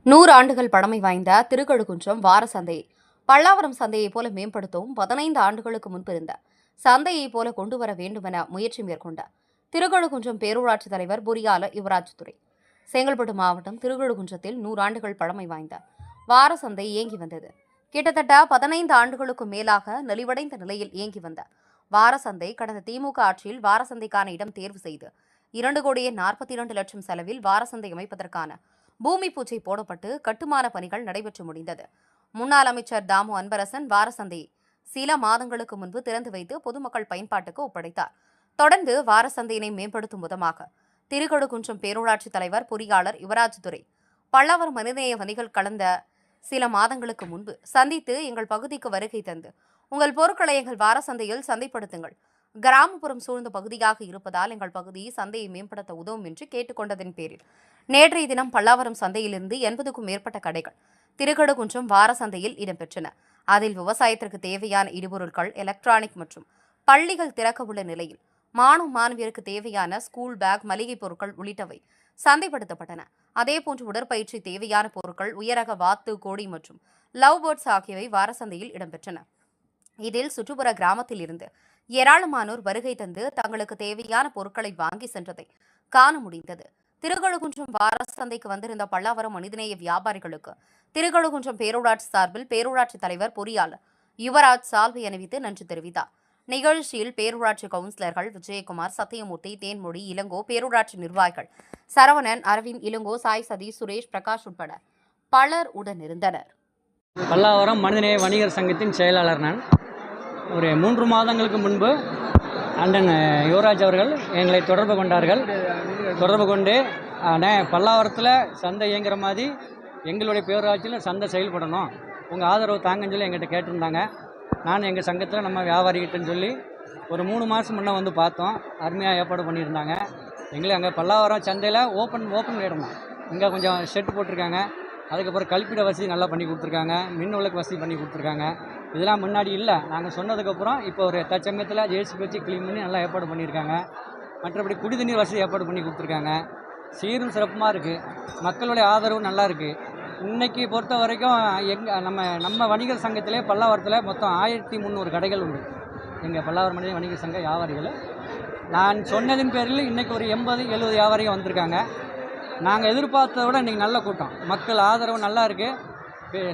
100 ஆண்டுகள் பழமை வாய்ந்த திருக்கழுக்குன்றம் வார சந்தையை பல்லாவரம் சந்தையைப் போல மேம்படுத்தவும் 15 ஆண்டுகளுக்கு முன்பு இருந்த சந்தையைப் போல கொண்டு வர வேண்டுமென முயற்சி மேற்கொண்ட திருக்கழுக்குன்றம் பேரூராட்சித் தலைவர் பொறியாளர் யுவராஜ்துரை. செங்கல்பட்டு மாவட்டம் திருக்கழுக்குன்றத்தில் 100 ஆண்டுகள் பழமை வாய்ந்த வார சந்தை இயங்கி வந்தது. கிட்டத்தட்ட 15 ஆண்டுகளுக்கு மேலாக நலிவடைந்த நிலையில் இயங்கி வந்த வார சந்தை கடந்த திமுக ஆட்சியில் வார சந்தைக்கான இடம் தேர்வு செய்து 2,42,00,000 செலவில் வார சந்தை அமைப்பதற்கான பூமி பூஜை போடப்பட்டு கட்டுமான பணிகள் நடைபெற்று முடிந்தது. முன்னாள் அமைச்சர் தாமு அன்பரசன் வாரசந்தையை சில மாதங்களுக்கு முன்பு திறந்து வைத்து பொதுமக்கள் பயன்பாட்டுக்கு ஒப்படைத்தார். தொடர்ந்து வாரசந்தையினை மேம்படுத்தும் விதமாக திருக்கழுக்குன்றம் பேரூராட்சித் தலைவர் பொறியாளர் யுவராஜ்துரை பல்லாவரம் மனிதநேய வணிகள் கடந்த சில மாதங்களுக்கு முன்பு சந்தித்து எங்கள் பகுதிக்கு வருகை தந்து உங்கள் பொருட்களை எங்கள் வாரசந்தையில் சந்தைப்படுத்துங்கள், கிராமப்புறம் சூழ்ந்த பகுதியாக இருப்பதால் எங்கள் பகுதி சந்தையை மேம்படுத்த உதவும் என்று கேட்டுக்கொண்டதன் பேரில் நேற்றைய தினம் பல்லாவரம் சந்தையிலிருந்து 80க்கும் மேற்பட்ட கடைகள் திருக்கழுக்குன்றம் வார சந்தையில் இடம்பெற்றன. அதில் விவசாயத்திற்கு தேவையான இடுபொருட்கள், எலக்ட்ரானிக் மற்றும் பள்ளிகள் திறக்க உள்ள நிலையில் மாணவ மாணவியருக்கு தேவையான ஸ்கூல் பேக், மளிகை பொருட்கள் உள்ளிட்டவை சந்தைப்படுத்தப்பட்டன. அதேபோன்று உடற்பயிற்சி தேவையான பொருட்கள், உயரக வாத்து, கோடி மற்றும் லவ் பேர்ட்ஸ் ஆகியவை வார சந்தையில் இடம்பெற்றன. இதில் சுற்றுப்புற கிராமத்தில் இருந்து ஏராளமானோர் வருகை தந்து தங்களுக்கு தேவையான பொருட்களை வாங்கி சென்றதை காண முடிந்தது. திருக்கழுக்குன்றம் வார சந்தைக்கு வந்திருந்த பல்லாவரம் மனிதநேய வியாபாரிகளுக்கு திருக்கழுக்குன்றம் பேரூராட்சி சார்பில் பேரூராட்சி தலைவர் பொறியாளர் யுவராஜ் சால்வை அணிவித்து நன்றி தெரிவித்தார். நிகழ்ச்சியில் பேரூராட்சி கவுன்சிலர்கள் விஜயகுமார், சத்தியமூர்த்தி, தேன்மொழி, இளங்கோ, பேரூராட்சி நிர்வாகிகள் சரவணன், அரவிந்த், இளங்கோ, சாய் சதீஷ், சுரேஷ், பிரகாஷ் உட்பட பலர் உடனிருந்தனர். பல்லாவரம் மனிதநேய வணிகர் சங்கத்தின் செயலாளர் நான். ஒரு 3 மாதங்களுக்கு முன்பு அண்ணன் யுவராஜ் அவர்கள் எங்களை தொடர்பு கொண்டார்கள். தொடர்பு கொண்டு பல்லாவரத்தில் சந்தை இயங்குற மாதிரி எங்களுடைய பேரூராட்சியில் சந்தை செயல்படணும், உங்கள் ஆதரவு தாங்கன்னு சொல்லி எங்கிட்ட கேட்டிருந்தாங்க. நான் எங்கள் சங்கத்தில் நம்ம வியாபாரிகிட்டன்னு சொல்லி ஒரு 3 மாதம் முன்னே வந்து பார்த்தோம். அருமையாக ஏற்பாடு பண்ணியிருந்தாங்க. எங்களை அங்கே பல்லாவரம் சந்தையில் ஓப்பன் இடம் தான். இங்கே கொஞ்சம் ஷெட்டு போட்டிருக்காங்க. அதுக்கப்புறம் கழிப்பிட வசதி நல்லா பண்ணி கொடுத்துருக்காங்க. மின் விளக்கு வசதி பண்ணி கொடுத்துருக்காங்க. இதெல்லாம் முன்னாடி இல்லை. நாங்கள் சொன்னதுக்கப்புறம் இப்போ ஒரு தற்சமயத்தில் ஜேசிபி வச்சு க்ளீன் பண்ணி நல்லா ஏற்பாடு பண்ணியிருக்காங்க. மற்றபடி குடி தண்ணீர் வசதி ஏற்பாடு பண்ணி கொடுத்துருக்காங்க. சீரும் சிறப்புமாக இருக்குது. மக்களுடைய ஆதரவு நல்லா இருக்குது. இன்றைக்கி பொறுத்த வரைக்கும் நம்ம வணிகர் சங்கத்திலே பல்லாவரத்தில் மொத்தம் 1300 கடைகள் உண்டு. எங்கள் பல்லாவரம் மனித வணிகர் சங்க வியாபாரிகள். நான் சொன்னதின் பேரில் இன்றைக்கி ஒரு 80-70 வியாபாரிகள் வந்திருக்காங்க. நாங்கள் எதிர்பார்த்ததை விட இன்றைக்கி நல்ல கூட்டம். மக்கள் ஆதரவு நல்லா இருக்குது.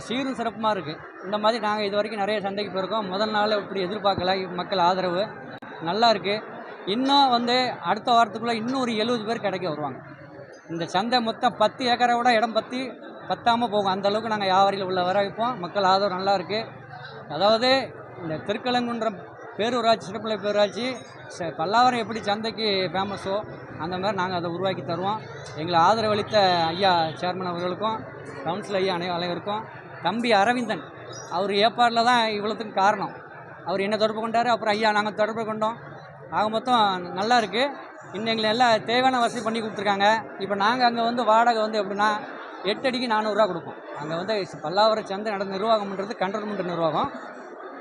சீரும் சிறப்புமாக இருக்குது. இந்த மாதிரி நாங்கள் இது வரைக்கும் நிறைய சந்தைக்கு போயிருக்கோம். முதல் நாள் இப்படி எதிர்பார்க்கல. மக்கள் ஆதரவு நல்லா இருக்குது. இன்னும் அடுத்த வாரத்துக்குள்ளே இன்னும் ஒரு 70 பேர் கடைக்கு வருவாங்க. இந்த சந்தை மொத்தம் 10 ஏக்கரை விட இடம் பத்தாமல் போகும். அந்தளவுக்கு நாங்கள் வியாபாரிகள் உள்ள வர வைப்போம். மக்கள் ஆதரவு நல்லா இருக்குது. அதாவது இந்த திருக்கழுக்குன்றம் பேரூராட்சி, சிறப்புநிலை பேரூராட்சி பல்லாவரம் எப்படி சந்தைக்கு ஃபேமஸோ அந்த மாதிரி நாங்கள் அதை உருவாக்கி தருவோம். எங்களை ஆதரவளித்த ஐயா சேர்மன் அவர்களுக்கும், கவுன்சில் ஐயா அனைவருக்கும், தம்பி அரவிந்தன் அவர் ஏற்பாடில் தான் இவ்வளோத்துக்கும் காரணம். அவர் என்ன தொடர்பு கொண்டார், அப்புறம் ஐயா நாங்கள் தொடர்பு கொண்டோம். ஆக மொத்தம் நல்லா இருக்குது. இன்னும் எங்களை எல்லாம் தேவையான வசதி பண்ணி கொடுத்துருக்காங்க. இப்போ நாங்கள் அங்கே வாடகை எப்படின்னா 8 அடிக்கு 400 ரூபா கொடுப்போம். அங்கே பல்லாவரம் சந்தை நடந்த நிர்வாகம் பண்ணுறது கண்டோன்மெண்ட் நிர்வாகம்.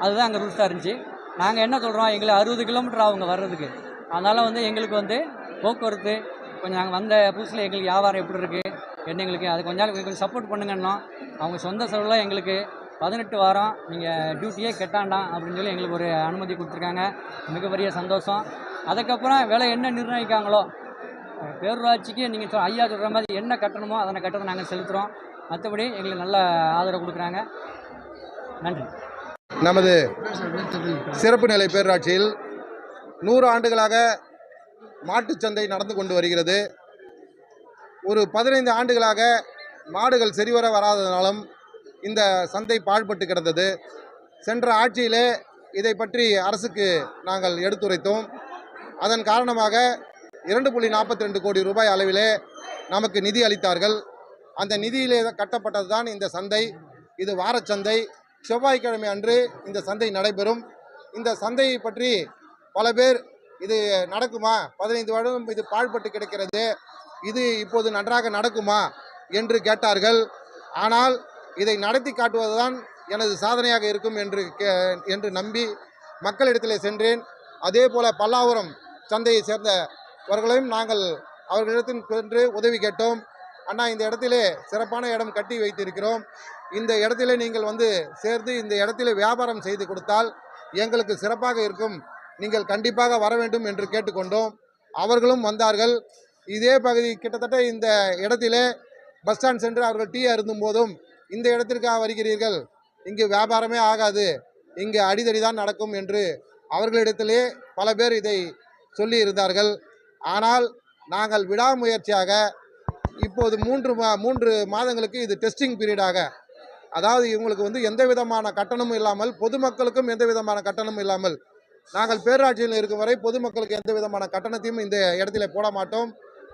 அதுதான் அங்கே ரூல்ஸாக இருந்துச்சு. நாங்கள் என்ன சொல்கிறோம், எங்களை 60 கிலோமீட்டர் அவங்க வர்றதுக்கு. அதனால் எங்களுக்கு போக்குவரத்து கொஞ்சம் நாங்கள் வந்த புதுசில் எங்களுக்கு வியாபாரம் எப்படி இருக்குது என்ன எங்களுக்கு அது கொஞ்சம் சப்போர்ட் பண்ணுங்கன்னா அவங்க சொந்த செலவில் எங்களுக்கு 18 வாரம் நீங்கள் டியூட்டியே கெட்டாண்டாம் அப்படின்னு சொல்லி எங்களுக்கு ஒரு அனுமதி கொடுத்துருக்காங்க. மிகப்பெரிய சந்தோஷம். அதுக்கப்புறம் விலை என்ன நிர்ணயிக்காங்களோ பேரூராட்சிக்கு நீங்கள் ஐயா சொல்கிற மாதிரி என்ன கட்டணுமோ அதனை கட்டணம் நாங்கள் செலுத்துகிறோம். மற்றபடி எங்களுக்கு நல்ல ஆதரவு கொடுக்குறாங்க. நன்றி. நமது சிறப்பு நிலை பேரூராட்சியில் 100 ஆண்டுகளாக மாட்டுச்சந்தை நடந்து கொண்டு வருகிறது. ஒரு 15 ஆண்டுகளாக மாடுகள் சரிவர வராததாலும் இந்த சந்தை பாழ்பட்டு கிடந்தது. சென்ற ஆட்சியிலே இதை பற்றி அரசுக்கு நாங்கள் எடுத்துரைத்தோம். அதன் காரணமாக 2.42 கோடி ரூபாய் அளவிலே நமக்கு நிதி அளித்தார்கள். அந்த நிதியிலே கட்டப்பட்டது தான் இந்த சந்தை. இது வாரச்சந்தை. செவ்வாய்க்கிழமை அன்று இந்த சந்தை நடைபெறும். இந்த சந்தையை பற்றி பல பேர் இது நடக்குமா, 15 வருடம் இது பாழ்பட்டு கிடக்கிறது, இது இப்போது நன்றாக நடக்குமா என்று கேட்டார்கள். ஆனால் இதை நடத்தி காட்டுவதுதான் எனது சாதனையாக இருக்கும் என்று நம்பி மக்களிடத்தில் சென்றேன். அதே போல பல்லாவரம் சந்தையை சேர்ந்தவர்களையும் நாங்கள் அவர்களிடத்தில் சென்று உதவி கேட்டோம். அண்ணா இந்த இடத்திலே சிறப்பான இடம் கட்டி வைத்திருக்கிறோம், இந்த இடத்திலே நீங்கள் வந்து சேர்ந்து இந்த இடத்திலே வியாபாரம் செய்து கொடுத்தால் எங்களுக்கு சிறப்பாக இருக்கும், நீங்கள் கண்டிப்பாக வர வேண்டும் என்று கேட்டுக்கொண்டோம். அவர்களும் வந்தார்கள். இதே பகுதி கிட்டத்தட்ட இந்த இடத்திலே பஸ் ஸ்டாண்ட் சென்று அவர்கள் டீ அருந்தும் போதும் இந்த இடத்திற்காக வருகிறீர்கள், இங்கு வியாபாரமே ஆகாது, இங்கு அடிதடி தான் நடக்கும் என்று அவர்களிடத்திலே பல பேர் இதை சொல்லி இருந்தார்கள். ஆனால் நாங்கள் விடாமுயற்சியாக இப்போது 3 மாதங்களுக்கு இது டெஸ்டிங் பீரியடாக, அதாவது இவங்களுக்கு வந்து எந்த விதமான கட்டணமும் இல்லாமல், பொதுமக்களுக்கும் எந்த விதமான கட்டணமும் இல்லாமல், நாங்கள் பேரூராட்சியில் இருக்கும் வரை பொதுமக்களுக்கு எந்த விதமான கட்டணத்தையும் இந்த இடத்துல போட மாட்டோம்.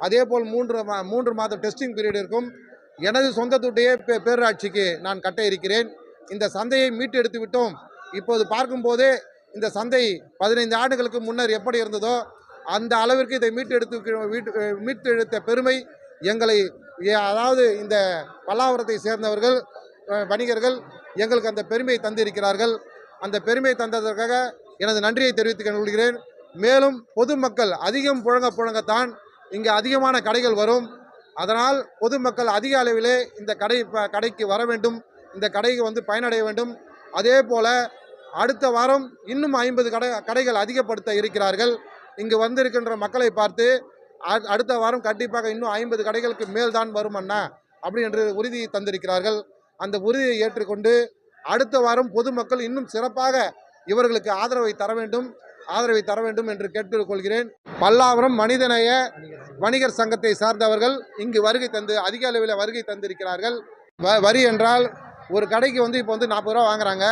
அதே போல் 3 மாத டெஸ்டிங் பீரியட் இருக்கும். எனது சொந்த துட்டையே பேரூராட்சிக்கு நான் கட்ட இருக்கிறேன். இந்த சந்தையை மீட்டெடுத்து விட்டோம். இப்போது பார்க்கும்போதே இந்த சந்தை 15 ஆண்டுகளுக்கு முன்னர் எப்படி இருந்ததோ அந்த அளவிற்கு இதை மீட்டெடுத்த பெருமை எங்களை, அதாவது இந்த பல்லாவரத்தை சேர்ந்தவர்கள் வணிகர்கள் எங்களுக்கு அந்த பெருமையை தந்திருக்கிறார்கள். அந்த பெருமையை தந்ததற்காக எனது நன்றியை தெரிவித்துக் கொள்கிறேன். மேலும் பொதுமக்கள் அதிகம் புழங்கத்தான் இங்கே அதிகமான கடைகள் வரும். அதனால் பொதுமக்கள் அதிக அளவிலே இந்த கடைக்கு வர வேண்டும், இந்த கடைக்கு வந்து பயனடைய வேண்டும். அதே போல் அடுத்த வாரம் இன்னும் 50 கடைகள் அதிகப்படுத்த இருக்கிறார்கள். இங்கு வந்திருக்கின்ற மக்களை பார்த்து அடுத்த வாரம் கண்டிப்பாக இன்னும் 50 கடைகளுக்கு மேல் தான் வரும் அண்ணா அப்படி என்று உறுதி தந்திருக்கிறார்கள். அந்த உறுதியை ஏற்றுக்கொண்டு அடுத்த வாரம் பொதுமக்கள் இன்னும் சிறப்பாக இவர்களுக்கு ஆதரவை தர வேண்டும் என்று கேட்டுக்கொள்கிறேன். பல்லாவரம் மனிதநேய வணிகர் சங்கத்தை சார்ந்தவர்கள் இங்கு அதிக அளவில் வருகை தந்திருக்கிறார்கள். வரி என்றால் ஒரு கடைக்கு வந்து இப்போ வந்து 40 ரூபா வாங்குறாங்க.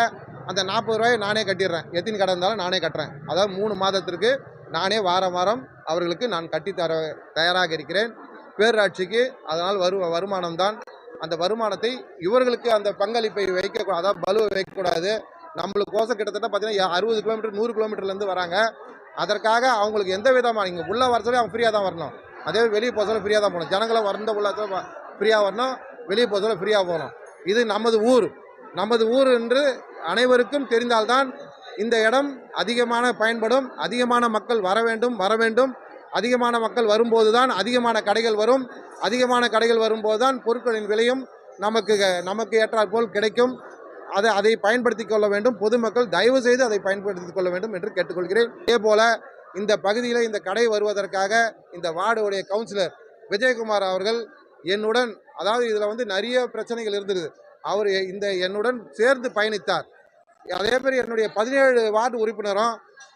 அந்த 40 ரூபாயை நானே கட்டிடுறேன். எத்தனை கடை இருந்தாலும் நானே கட்டுறேன். அதாவது 3 மாதத்திற்கு நானே வாரம் அவர்களுக்கு நான் கட்டித்தர தயாராக இருக்கிறேன். பேரூராட்சிக்கு அதனால் வருமானம் தான். அந்த வருமானத்தை இவர்களுக்கு அந்த பங்களிப்பை அதாவது பலுவை வைக்கக்கூடாது. நம்மளுக்கோசம் கிட்டத்தட்ட பார்த்தீங்கன்னா 60 கிலோமீட்டர் 100 கிலோமீட்டர்லேருந்து வராங்க. அதற்காக அவங்களுக்கு எந்த விதமான இங்கே உள்ளே வர சொல்லி அவங்க ஃப்ரீயாக தான் வரணும். அதே வெளியே போக சொல்ல ஃப்ரீயாக தான் போகணும். ஜனங்களை உள்ள ஃப்ரீயாக வரணும், வெளியே போக சொல்ல ஃப்ரீயாக போகணும். இது நமது ஊர் என்று அனைவருக்கும் தெரிந்தால்தான் இந்த இடம் அதிகமான பயன்படும். அதிகமான மக்கள் வர வேண்டும். அதிகமான மக்கள் வரும்போது தான் அதிகமான கடைகள் வரும். அதிகமான கடைகள் வரும்போது தான் பொருட்களின் விலையும் நமக்கு ஏற்றாற் போல் கிடைக்கும். அதை பயன்படுத்தி கொள்ள வேண்டும். பொதுமக்கள் தயவு செய்து அதை பயன்படுத்தி கொள்ள வேண்டும் என்று கேட்டுக்கொள்கிறேன். இதே போல இந்த பகுதியில் இந்த கடை வருவதற்காக இந்த வார்டுடைய கவுன்சிலர் விஜயகுமார் அவர்கள் என்னுடன், அதாவது இதில் வந்து நிறைய பிரச்சனைகள் இருந்தது, அவர் என்னுடன் சேர்ந்து பயணித்தார். அதே மாதிரி என்னுடைய 17 வார்டு உறுப்பினரும்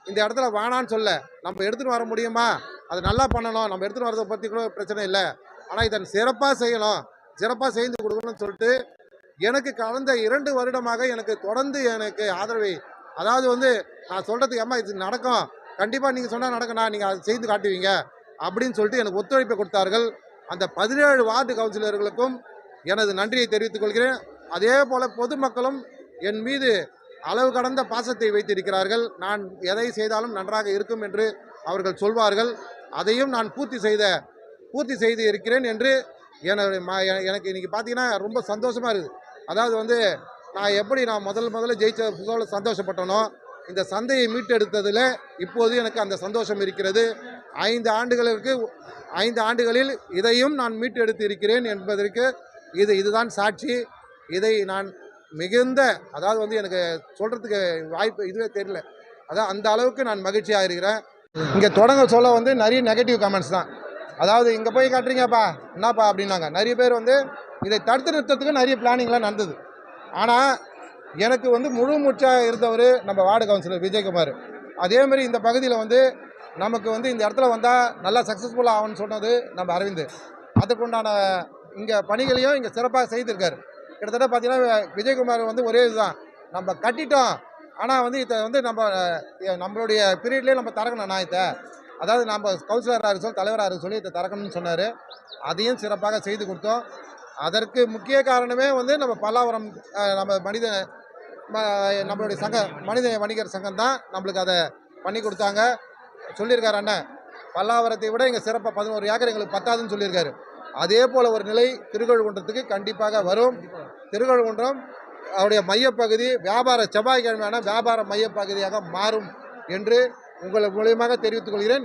இந்த இடத்துல வேணான்னு சொல்ல, நம்ம எடுத்துகிட்டு வர முடியுமா, அதை நல்லா பண்ணணும், நம்ம எடுத்துகிட்டு வரதை பற்றி கூட பிரச்சனை இல்லை, ஆனால் இதை சிறப்பாக செய்யணும், சிறப்பாக செய்து கொடுக்கணும்னு சொல்லிட்டு எனக்கு கடந்த 2 வருடமாக எனக்கு தொடர்ந்து ஆதரவை, அதாவது வந்து நான் சொல்கிறதுக்கு அம்மா இது நடக்கும், கண்டிப்பாக நீங்கள் சொன்னால் நடக்கணும், நீங்கள் அதை செய்து காட்டுவீங்க அப்படின்னு சொல்லிட்டு எனக்கு ஒத்துழைப்பை கொடுத்தார்கள். அந்த 17 வார்டு கவுன்சிலர்களுக்கும் எனது நன்றியை தெரிவித்துக் கொள்கிறேன். அதே போல் பொதுமக்களும் என் மீது அளவு கடந்த பாசத்தை வைத்திருக்கிறார்கள். நான் எதை செய்தாலும் நன்றாக இருக்கும் என்று அவர்கள் சொல்வார்கள். அதையும் நான் பூர்த்தி செய்து இருக்கிறேன் என்று எனக்கு இன்றைக்கி பார்த்தீங்கன்னா ரொம்ப சந்தோஷமாக இருக்குது. அதாவது வந்து நான் முதல்ல ஜெயிச்ச சந்தோஷப்பட்டனோ, இந்த சந்தையை மீட்டெடுத்ததில் இப்போது எனக்கு அந்த சந்தோஷம் இருக்கிறது. 5 ஆண்டுகளில் இதையும் நான் மீட்டெடுத்து இருக்கிறேன் என்பதற்கு இதுதான் சாட்சி. இதை நான் மிகுந்த, அதாவது வந்து எனக்கு சொல்கிறதுக்கு வாய்ப்பு இதுவே தெரியல, அதான் அந்த அளவுக்கு நான் மகிழ்ச்சியாக இருக்கிறேன். இங்கே தொடங்க சொல்ல வந்து நிறைய நெகட்டிவ் கமெண்ட்ஸ் தான். அதாவது இங்கே போய் காட்டுறீங்கப்பா என்னப்பா அப்படின்னாங்க. நிறைய பேர் வந்து இதை தடுத்து நிறுத்தத்துக்கு நிறைய பிளானிங்லாம் நடந்தது. ஆனால் எனக்கு வந்து முழு மூச்சாக இருந்தவர் நம்ம வார்டு கவுன்சிலர் விஜயகுமார். அதேமாதிரி இந்த பகுதியில் வந்து நமக்கு வந்து இந்த இடத்துல வந்தால் நல்லா சக்ஸஸ்ஃபுல்லாக ஆகும்னு சொன்னது நம்ம அரவிந்த். அதுக்குண்டான இங்கே பணிகளையும் இங்கே சிறப்பாக செய்திருக்காரு. கிட்டத்தட்ட பார்த்தீங்கன்னா விஜயகுமார் வந்து ஒரே இதுதான், நம்ம கட்டிட்டோம், ஆனால் வந்து இதை வந்து நம்மளுடைய பீரியட்லேயே நம்ம திறக்கணும் நான் அதாவது நம்ம கவுன்சிலராக சொல்லி தலைவராக சொல்லி இதை திறக்கணும்னு சொன்னார். அதையும் சிறப்பாக செய்து கொடுத்தோம். அதற்கு முக்கிய காரணமே வந்து நம்ம பல்லாவரம் நம்மளுடைய மனித வணிகர் சங்கம் தான் நம்மளுக்கு அதை பண்ணி கொடுத்தாங்க. சொல்லியிருக்காரு அண்ணன், பல்லாவரத்தை விட இங்கே சிறப்பாக 11 ஏக்கர் எங்களுக்கு பத்தாதுன்னு சொல்லியிருக்காரு. அதே போல் ஒரு நிலை திருக்கழுகுன்றத்துக்கு கண்டிப்பாக வரும். திருக்கழுகுன்றம் அவருடைய மையப்பகுதி செவ்வாய்க்கிழமையான வியாபார மையப்பகுதியாக மாறும் என்று உங்கள் மூலியமாக தெரிவித்துக் கொள்கிறேன்.